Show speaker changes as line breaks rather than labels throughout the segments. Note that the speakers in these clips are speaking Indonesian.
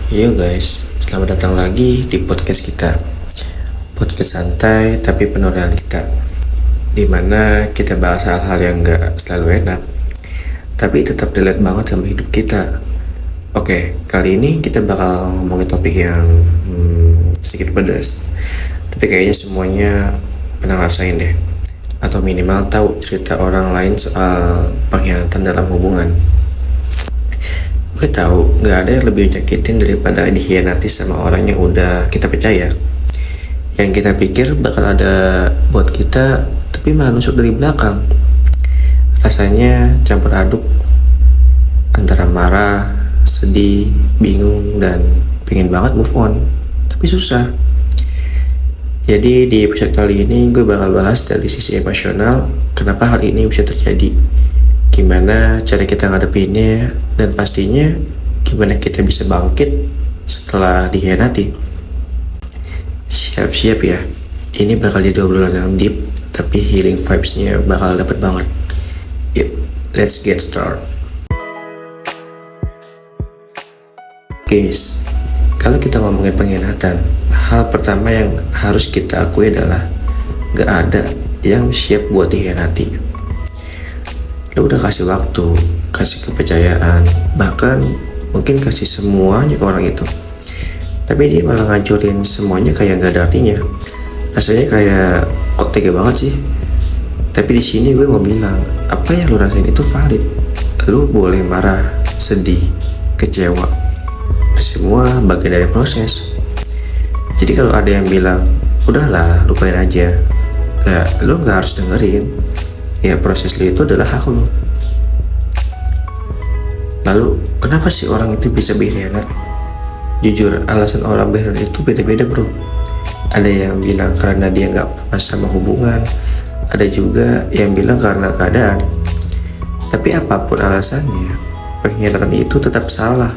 Yo guys, selamat datang lagi di podcast kita. Podcast santai tapi penuh realita, dimana kita bahas hal-hal yang gak selalu enak, tapi tetap relate banget sama hidup kita. Oke, kali ini kita bakal ngomongin topik yang sedikit pedas, tapi kayaknya semuanya pernah ngerasain deh, atau minimal tahu cerita orang lain soal pengkhianatan dalam hubungan. Gue tahu gak ada yang lebih nyakitin daripada dikhianati sama orang yang udah kita percaya, yang kita pikir bakal ada buat kita tapi malah nusuk dari belakang. Rasanya campur aduk antara marah, sedih, bingung, dan pengen banget move on tapi susah. Jadi di episode kali ini gue bakal bahas dari sisi emosional kenapa hal ini bisa terjadi, gimana cara kita ngadepinnya, dan pastinya gimana kita bisa bangkit setelah dikhianati. Siap-siap ya, ini bakal jadi obrolan yang deep tapi healing vibes-nya bakal dapet banget. Yuk, let's get started. Guys, kalau kita ngomongin pengkhianatan, hal pertama yang harus kita akui adalah gak ada yang siap buat dikhianati. Lu udah kasih waktu, kasih kepercayaan, bahkan mungkin kasih semuanya ke orang itu, tapi dia malah ngancurin semuanya kayak gak ada artinya. Rasanya kayak kok tega banget sih. Tapi di sini gue mau bilang, apa yang lu rasain itu valid. Lu boleh marah, sedih, kecewa, itu semua bagian dari proses. Jadi kalau ada yang bilang udahlah lupain aja, ya lu gak harus dengerin. Ya proses lu itu adalah hak lu. Lalu kenapa sih orang itu bisa berkhianat? Jujur, alasan orang berkhianat itu beda-beda bro. Ada yang bilang karena dia gak puas sama hubungan, ada juga yang bilang karena keadaan. Tapi apapun alasannya, pengkhianatan itu tetap salah.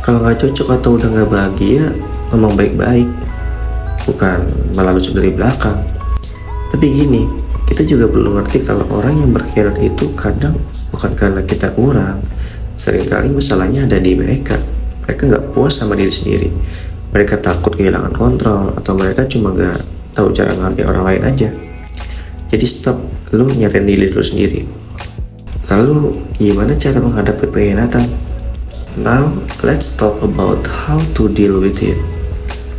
Kalau gak cocok atau udah gak bahagia, ngomong baik-baik, bukan malah nusuk dari belakang. Tapi gini, kita juga perlu ngerti kalau orang yang berkhianat itu kadang bukan karena kita kurang. Seringkali masalahnya ada di mereka. Mereka gak puas sama diri sendiri. Mereka takut kehilangan kontrol, atau mereka cuma gak tahu cara ngerti orang lain aja. Jadi stop, lu nyariin diri lu sendiri. Lalu gimana cara menghadapi pengkhianatan? Now let's talk about how to deal with it.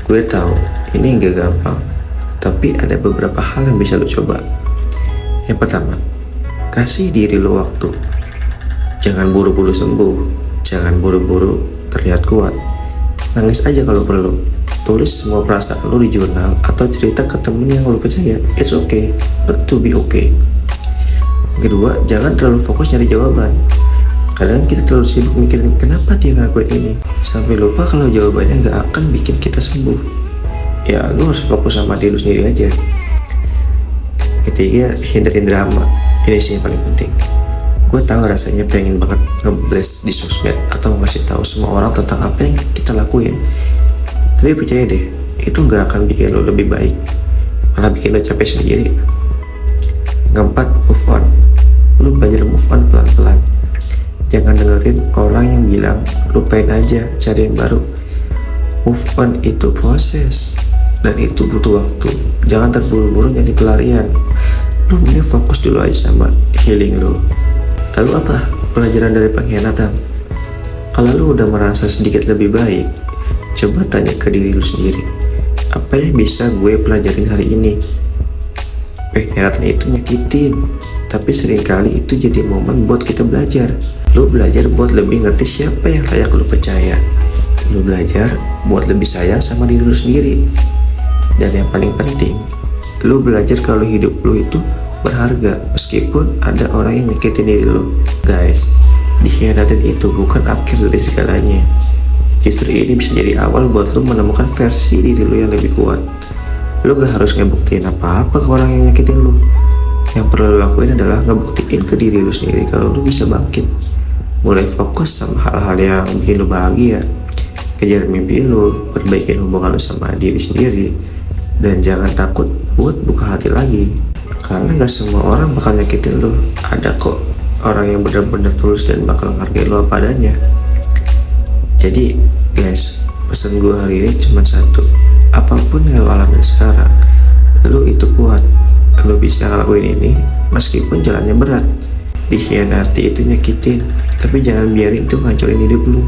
Gue tahu ini gak gampang, tapi ada beberapa hal yang bisa lu coba. Yang pertama, kasih diri lu waktu. Jangan buru-buru sembuh, jangan buru-buru terlihat kuat. Nangis aja kalau perlu. Tulis semua perasaan lu di jurnal atau cerita ke temen yang lu percaya. It's okay, not to be okay. Kedua, jangan terlalu fokus nyari jawaban. Kadang kita terlalu sibuk mikirin kenapa dia ngelakuin ini, sampai lupa kalau jawabannya gak akan bikin kita sembuh. Ya, lu harus fokus sama diri lu sendiri aja. Ketiga, hindarin drama. Ini sih yang paling penting. Gue tahu rasanya pengen banget nge-blast di sosmed atau ngasih tahu semua orang tentang apa yang kita lakuin. Tapi percaya deh, itu gak akan bikin lo lebih baik, malah bikin lo capek sendiri. Yang keempat, move on. Lo belajar move on pelan-pelan. Jangan dengerin orang yang bilang lupain aja, cari yang baru. Move on itu proses, dan itu butuh waktu. Jangan terburu-buru nyari pelarian. Lu mending fokus dulu aja sama healing lu. Lalu apa pelajaran dari pengkhianatan? Kalau lu udah merasa sedikit lebih baik, coba tanya ke diri lu sendiri, apa yang bisa gue pelajarin hari ini? Pengkhianatan itu nyakitin, tapi seringkali itu jadi momen buat kita belajar. Lu belajar buat lebih ngerti siapa yang layak lu percaya. Lu belajar buat lebih sayang sama diri lu sendiri. Dan yang paling penting, lu belajar kalau hidup lu itu berharga meskipun ada orang yang nyakitin diri lu. Guys, dikhianatin itu bukan akhir dari segalanya. Justru ini bisa jadi awal buat lu menemukan versi diri lu yang lebih kuat. Lu gak harus ngebuktiin apa-apa ke orang yang nyakitin lu. Yang perlu lu lakuin adalah ngebuktiin ke diri lu sendiri kalau lu bisa bangkit. Mulai fokus sama hal-hal yang bikin lu bahagia. Kejar mimpi lu, perbaikin hubungan lu sama diri sendiri. Dan jangan takut buat buka hati lagi, karena gak semua orang bakal nyakitin lu. Ada kok orang yang benar-benar tulus dan bakal ngehargai lu apa adanya. Jadi guys, pesan gue hari ini cuma satu. Apapun yang lo alamin sekarang, lo itu kuat. Lo bisa ngelakuin ini meskipun jalannya berat. Dikhianati itu nyakitin, tapi jangan biarin itu ngancurin hidup lo.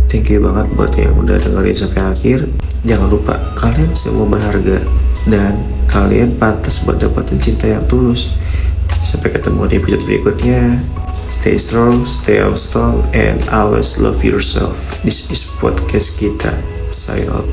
Thank you banget buat yang udah dengerin sampai akhir. Jangan lupa, kalian semua berharga dan kalian pantas buat dapetin cinta yang tulus. Sampai ketemu di episode berikutnya. Stay strong, stay out strong, and always love yourself. This is podcast kita. Sign out.